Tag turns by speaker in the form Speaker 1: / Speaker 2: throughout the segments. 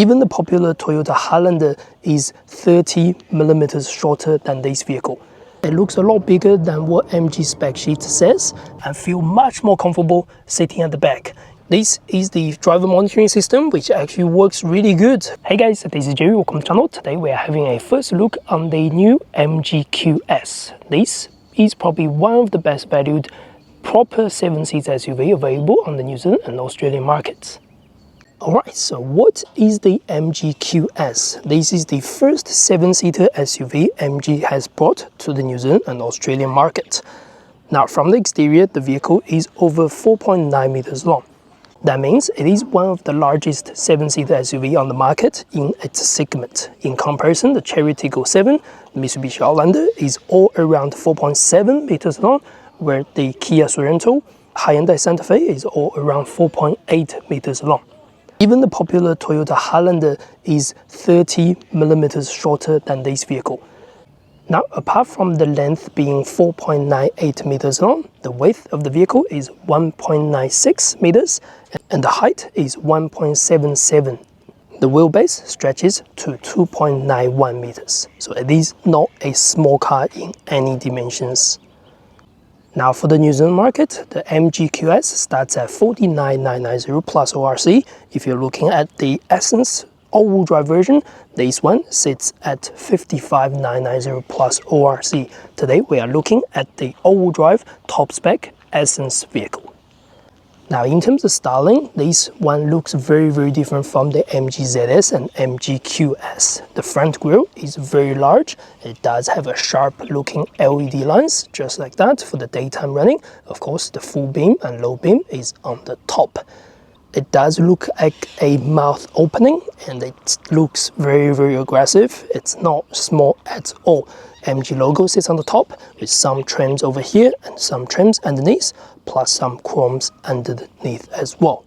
Speaker 1: Even the popular Toyota Highlander is 30 millimeters shorter than this vehicle. It looks a lot bigger than what MG spec sheet says and feel much more comfortable sitting at the back. This is the driver monitoring system, which actually works really good. Hey guys, this is Jerry, welcome to the channel. Today we are having a first look on the new MG QS. This is probably one of the best valued proper 7-seat SUV available on the New Zealand and Australian markets. Alright, so what is the MG QS? This is the first 7-seater SUV MG has brought to the New Zealand and Australian market. Now from the exterior, the vehicle is over 4.9 meters long. That means it is one of the largest 7-seater SUV on the market in its segment. In comparison, the Chery Tiggo 7, the Mitsubishi Outlander is all around 4.7 meters long, where the Kia Sorento Hyundai Santa Fe is all around 4.8 meters long. Even the popular Toyota Highlander is 30 millimeters shorter than this vehicle. Now, apart from the length being 4.98 meters long, the width of the vehicle is 1.96 meters and the height is 1.77. The wheelbase stretches to 2.91 meters, so it is not a small car in any dimensions. Now for the New Zealand market, the MG QS starts at 49,990 plus ORC. If you're looking at the Essence all-wheel drive version, this one sits at 55,990 plus ORC. Today we are looking at the all-wheel drive top-spec Essence vehicle. Now in terms of styling, this one looks very different from the MG ZS and MG QS. The front grille is very large. It does have a sharp looking LED lines, just like that for the daytime running. Of course, the full beam and low beam is on the top. It does look like a mouth opening and it looks very aggressive. It's not small at all. MG logo sits on the top with some trims over here and some trims underneath, plus some chromes underneath as well.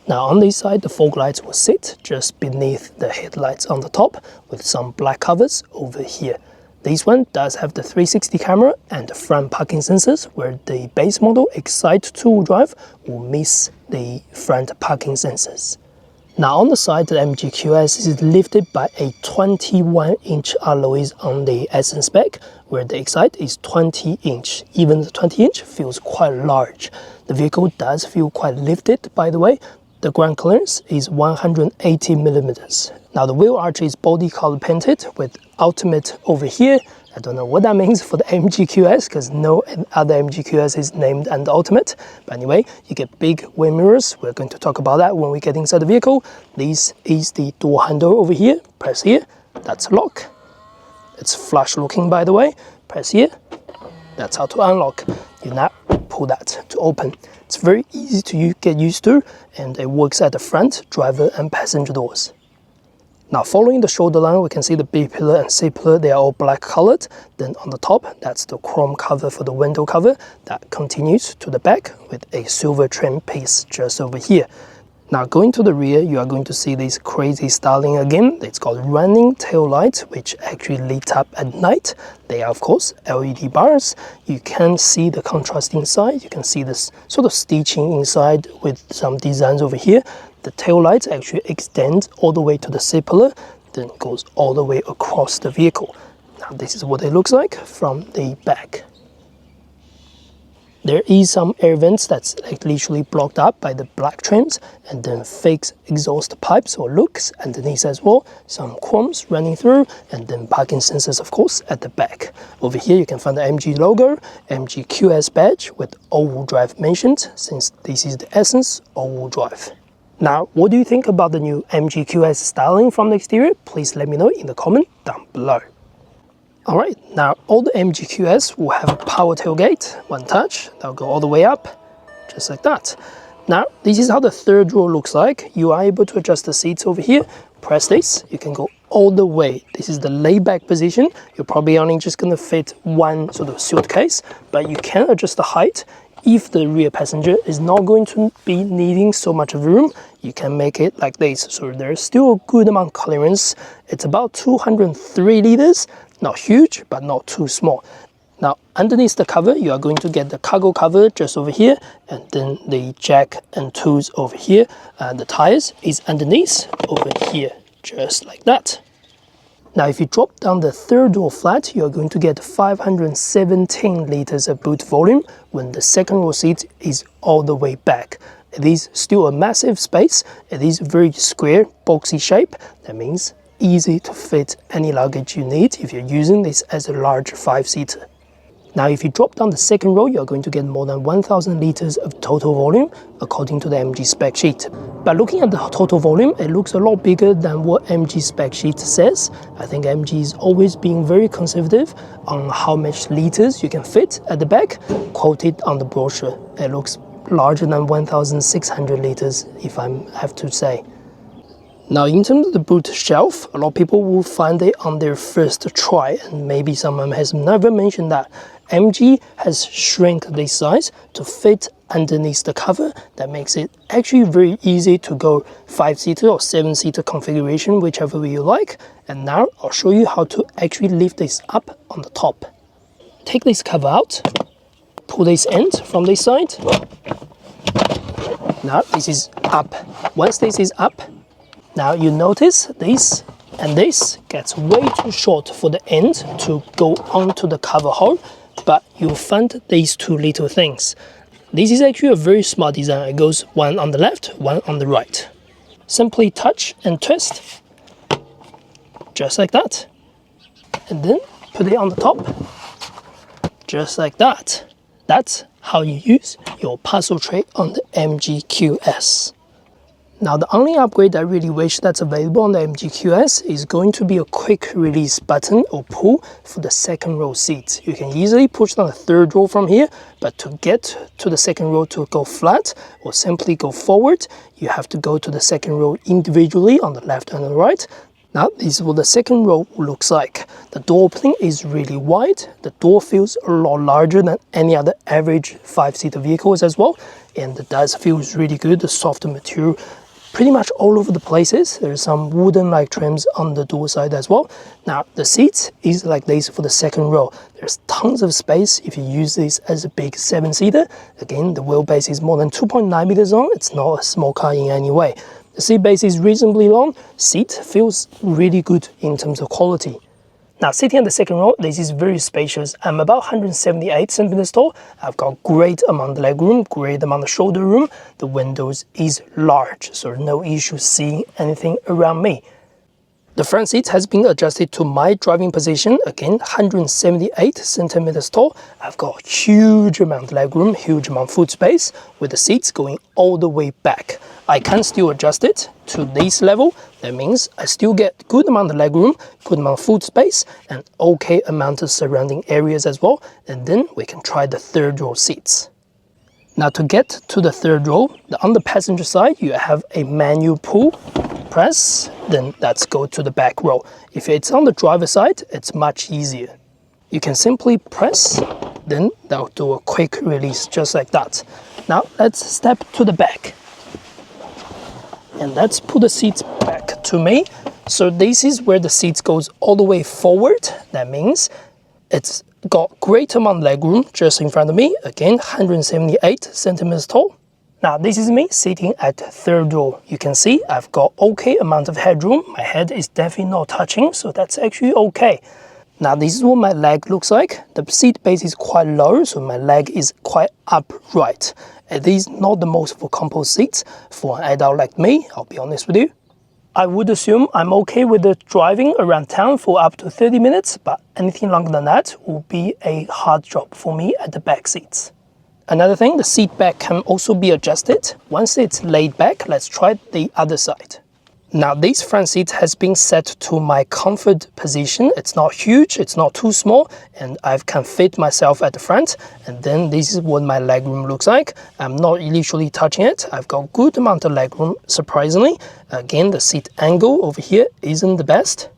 Speaker 1: Now on this side, the fog lights will sit just beneath the headlights on the top with some black covers over here. This one does have the 360 camera and the front parking sensors, where the base model Excite 2-wheel drive will miss the front parking sensors. Now on the side, the MG QS is lifted by a 21-inch alloys on the Essence spec, where the Excite is 20-inch. Even the 20-inch feels quite large. The vehicle does feel quite lifted, by the way. The ground clearance is 180 millimeters. Now the wheel arch is body color painted with Ultimate over here. I don't know what that means for the MG QS because no other MG QS is named and Ultimate. But anyway, you get big wind mirrors. We're going to talk about that when we get inside the vehicle. This is the door handle over here. Press here. That's a lock. It's flush looking, by the way. Press here. That's how to unlock. You now pull that to open. It's very easy to get used to, and it works at the front, driver and passenger doors. Now following the shoulder line, we can see the B-pillar and C-pillar, they are all black colored. Then on the top, that's the chrome cover for the window cover. That continues to the back with a silver trim piece just over here. Now going to the rear, you are going to see this crazy styling again. It's called running tail lights, which actually lit up at night. They are of course LED bars. You can see the contrast inside. You can see this sort of stitching inside with some designs over here. The tail lights actually extend all the way to the C-pillar, then goes all the way across the vehicle. Now this is what it looks like from the back. There is some air vents that's like literally blocked up by the black trims, and then fake exhaust pipes or looks underneath as well. Some chromes running through, and then parking sensors of course at the back. Over here you can find the MG logo, MG QS badge with all-wheel drive mentioned, since this is the Essence all-wheel drive. Now, what do you think about the new MG QS styling from the exterior? Please let me know in the comment down below. Alright, now all the MG QS will have a power tailgate, one touch, that'll go all the way up, just like that. Now, this is how the third row looks like. You are able to adjust the seats over here. Press this, you can go all the way. This is the layback position. You're probably only just gonna fit one sort of suitcase, but you can adjust the height. If the rear passenger is not going to be needing so much room, you can make it like this. So there's still a good amount of clearance. It's about 203 liters, not huge, but not too small. Now, underneath the cover, you are going to get the cargo cover just over here, and then the jack and tools over here. And the tires is underneath over here, just like that. Now, if you drop down the third row flat, you are going to get 517 liters of boot volume when the second row seat is all the way back. It is still a massive space. It is very square, boxy shape. That means easy to fit any luggage you need if you're using this as a large 5-seater. Now, if you drop down the second row, you're going to get more than 1000 liters of total volume according to the MG spec sheet. But looking at the total volume, it looks a lot bigger than what MG spec sheet says. I think MG is always being very conservative on how much liters you can fit at the back. Quoted on the brochure, it looks larger than 1600 liters, if I have to say. Now, in terms of the boot shelf, a lot of people will find it on their first try, and maybe someone has never mentioned that. MG has shrunk this size to fit underneath the cover. That makes it actually very easy to go 5-seater or 7-seater configuration, whichever way you like. And now I'll show you how to actually lift this up on the top. Take this cover out, pull this end from this side. Now this is up. Once this is up, now you notice this and this gets way too short for the end to go onto the cover hole, but you'll find these two little things. This is actually a very smart design. It goes one on the left, one on the right. Simply touch and twist, just like that. And then put it on the top, just like that. That's how you use your parcel tray on the MG QS. Now, the only upgrade I really wish that's available on the MG QS is going to be a quick release button or pull for the second row seats. You can easily push down the third row from here, but to get to the second row to go flat or simply go forward, you have to go to the second row individually on the left and the right. Now, this is what the second row looks like. The door opening is really wide. The door feels a lot larger than any other average 5-seater vehicles as well. And the dust feels really good, the softer material pretty much all over the places. There's some wooden-like trims on the door side as well. Now, the seats is like this for the second row. There's tons of space if you use this as a big 7-seater. Again, the wheelbase is more than 2.9 meters long. It's not a small car in any way. The seat base is reasonably long. Seat feels really good in terms of quality. Now, sitting in the second row, this is very spacious. I'm about 178 centimeters tall. I've got great amount of leg room, great amount of shoulder room. The windows is large, so no issue seeing anything around me. The front seat has been adjusted to my driving position. Again, 178 centimeters tall. I've got huge amount of leg room, huge amount of foot space, with the seats going all the way back. I can still adjust it to this level. That means I still get good amount of leg room, good amount of foot space, and okay amount of surrounding areas as well. And then we can try the third row seats. Now, to get to the third row, on the passenger side, you have a manual pull, press, then let's go to the back row. If it's on the driver's side, it's much easier. You can simply press, then that'll do a quick release just like that. Now, let's step to the back. And let's put the seats back to me. So this is where the seats goes all the way forward. That means it's got great amount of leg room just in front of me. Again, 178 centimeters tall. Now, this is me sitting at third row. You can see I've got okay amount of headroom. My head is definitely not touching, so that's actually okay. Now, this is what my leg looks like. The seat base is quite low, so my leg is quite upright. It is not the most comfortable seat for an adult like me, I'll be honest with you. I would assume I'm okay with the driving around town for up to 30 minutes, but anything longer than that will be a hard job for me at the back seats. Another thing, the seat back can also be adjusted. Once it's laid back, let's try the other side. Now, this front seat has been set to my comfort position. It's not huge, it's not too small, and I can fit myself at the front. And then this is what my legroom looks like. I'm not literally touching it. I've got good amount of legroom, surprisingly. Again, the seat angle over here isn't the best.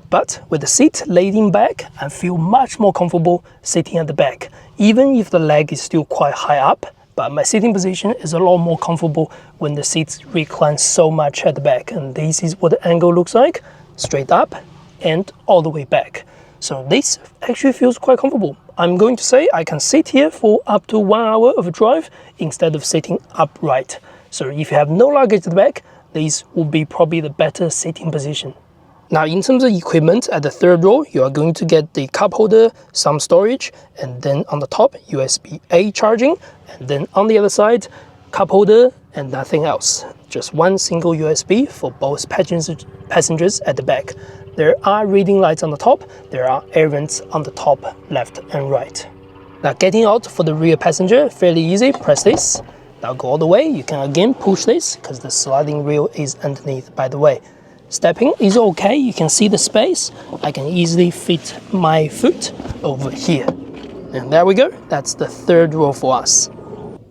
Speaker 1: But with the seat laid back, I feel much more comfortable sitting at the back. Even if the leg is still quite high up, but my sitting position is a lot more comfortable when the seats recline so much at the back. And this is what the angle looks like, straight up and all the way back. So this actually feels quite comfortable. I'm going to say I can sit here for up to 1 hour of a drive instead of sitting upright. So if you have no luggage at the back, this will be probably the better sitting position. Now in terms of equipment, at the third row, you are going to get the cup holder, some storage, and then on the top, USB-A charging, and then on the other side, cup holder and nothing else. Just one single USB for both passengers at the back. There are reading lights on the top, there are air vents on the top, left and right. Now getting out for the rear passenger, fairly easy, press this. Now go all the way, you can again push this because the sliding wheel is underneath, by the way. Stepping is okay, you can see the space. I can easily fit my foot over here. And there we go, that's the third row for us.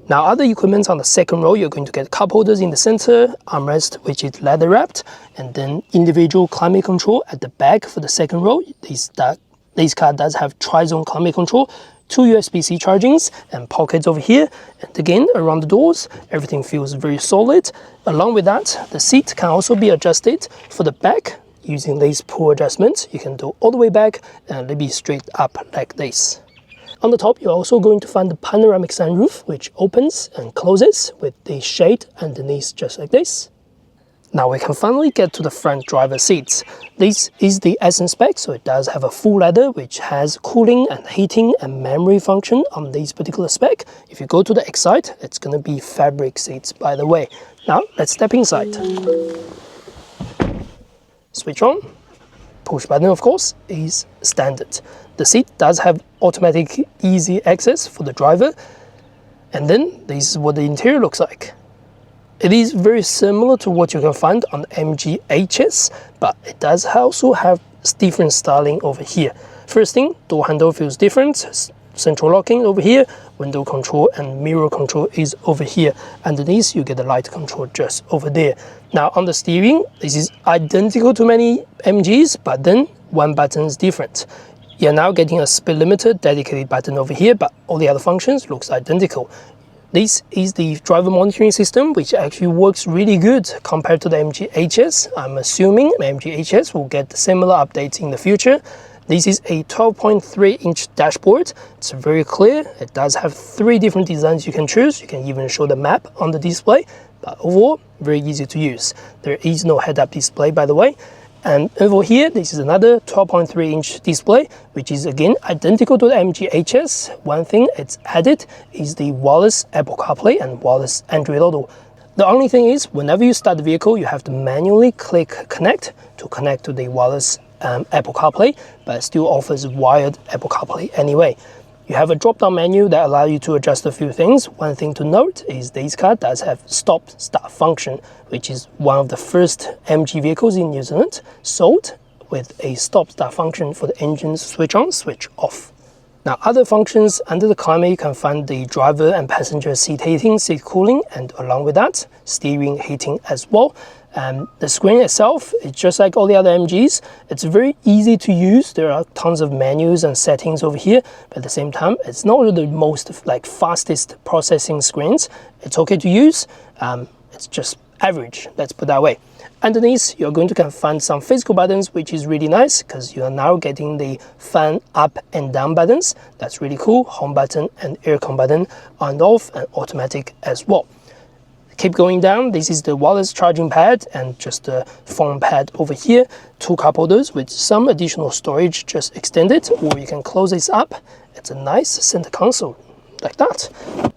Speaker 1: Now other equipment on the second row, you're going to get cup holders in the center, armrest which is leather wrapped, and then individual climate control at the back for the second row. This car does have tri-zone climate control, 2 USB-C chargings and pockets over here, and again around the doors everything feels very solid. Along with that, the seat can also be adjusted for the back using these pull adjustments. You can do all the way back and maybe straight up like this. On the top, you're also going to find the panoramic sunroof, which opens and closes with the shade underneath just like this. Now we can finally get to the front driver seats. This is the Essence spec, so it does have a full leather which has cooling and heating and memory function on this particular spec. If you go to the Excite, it's going to be fabric seats, by the way. Now let's step inside. Switch on. Push button, of course, is standard. The seat does have automatic easy access for the driver. And then this is what the interior looks like. It is very similar to what you can find on MG HS, but it does also have different styling over here. First thing, door handle feels different. Central locking over here, window control and mirror control is over here. Underneath, you get the light control just over there. Now on the steering, this is identical to many MGs, but then one button is different. You're now getting a speed limiter dedicated button over here, but all the other functions looks identical. This is the driver monitoring system, which actually works really good compared to the MG HS. I'm assuming MG HS will get similar updates in the future. This is a 12.3-inch dashboard. It's very clear. It does have 3 different designs you can choose. You can even show the map on the display, but overall, very easy to use. There is no head-up display, by the way. And over here, this is another 12.3-inch display, which is again identical to the MG HS. One thing it's added is the wireless Apple CarPlay and wireless Android Auto. The only thing is, whenever you start the vehicle, you have to manually click connect to connect to the wireless Apple CarPlay, but it still offers wired Apple CarPlay anyway. You have a drop-down menu that allows you to adjust a few things. One thing to note is this car does have stop-start function, which is one of the first MG vehicles in New Zealand sold with a stop-start function for the engine switch on, switch off. Now other functions under the climate, you can find the driver and passenger seat heating, seat cooling, and along with that, steering heating as well. The screen itself is just like all the other MGs. It's very easy to use. There are tons of menus and settings over here, but at the same time, it's not the most fastest processing screens. It's okay to use. It's just average, let's put it that way. Underneath, you're going to find some physical buttons, which is really nice because you are now getting the fan up and down buttons. That's really cool. Home button and aircon button on and off, and automatic as well. Keep going down, this is the wireless charging pad and just the phone pad over here. 2 cup holders with some additional storage just extended, or you can close this up. It's a nice center console like that.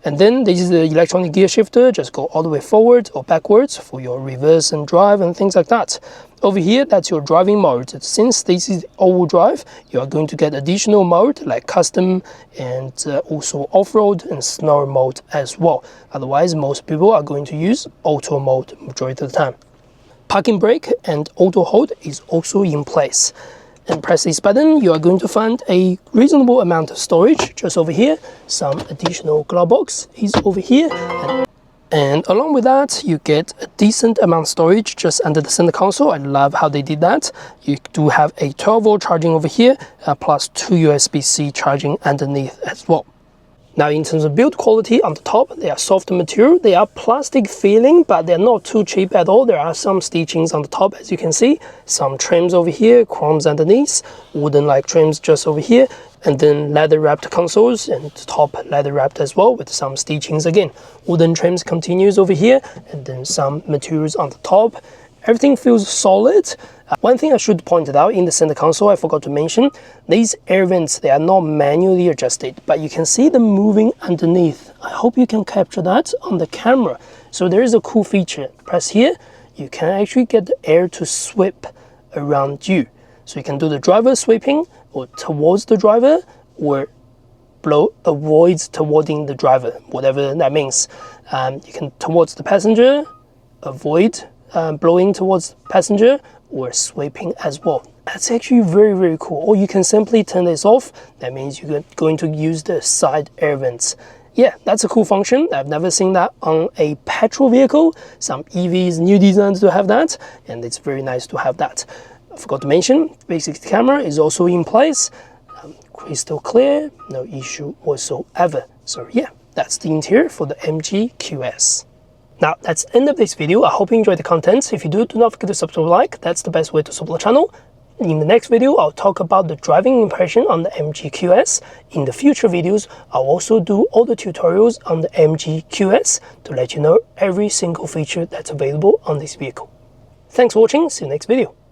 Speaker 1: And then this is the electronic gear shifter, just go all the way forward or backwards for your reverse and drive and things like that. Over here, that's your driving mode. Since this is all-wheel drive, you are going to get additional mode like custom and also off-road and snow mode as well. Otherwise, most people are going to use auto mode majority of the time. Parking brake and auto hold is also in place. And press this button, you are going to find a reasonable amount of storage just over here. Some additional glove box is over here. And along with that, you get a decent amount of storage just under the center console. I love how they did that. You do have a 12-volt charging over here, plus 2 USB-C charging underneath as well. Now in terms of build quality, on the top, they are soft material. They are plastic feeling, but they're not too cheap at all. There are some stitchings on the top, as you can see, some trims over here, chromes underneath, wooden-like trims just over here, and then leather-wrapped consoles, and top leather-wrapped as well with some stitchings again. Wooden trims continues over here, and then some materials on the top. Everything feels solid. One thing I should point out in the center console, I forgot to mention, these air vents, they are not manually adjusted, but you can see them moving underneath. I hope you can capture that on the camera. So there is a cool feature. Press here, you can actually get the air to sweep around you. So you can do the driver sweeping, or towards the driver, or blow avoids towarding the driver, whatever that means. You can towards the passenger, avoid blowing towards the passenger, or sweeping as well. That's actually very, very cool. Or you can simply turn this off. That means you're going to use the side air vents. Yeah, that's a cool function. I've never seen that on a petrol vehicle. Some EVs, new designs to have that, and it's very nice to have that. I forgot to mention, basic camera is also in place. Crystal clear, no issue whatsoever. So yeah, that's the interior for the MG QS. Now, that's the end of this video. I hope you enjoyed the content. If you do not forget to subscribe, like. That's the best way to support the channel. In the next video, I'll talk about the driving impression on the MG QS. In the future videos, I'll also do all the tutorials on the MG QS to let you know every single feature that's available on this vehicle. Thanks for watching. See you next video.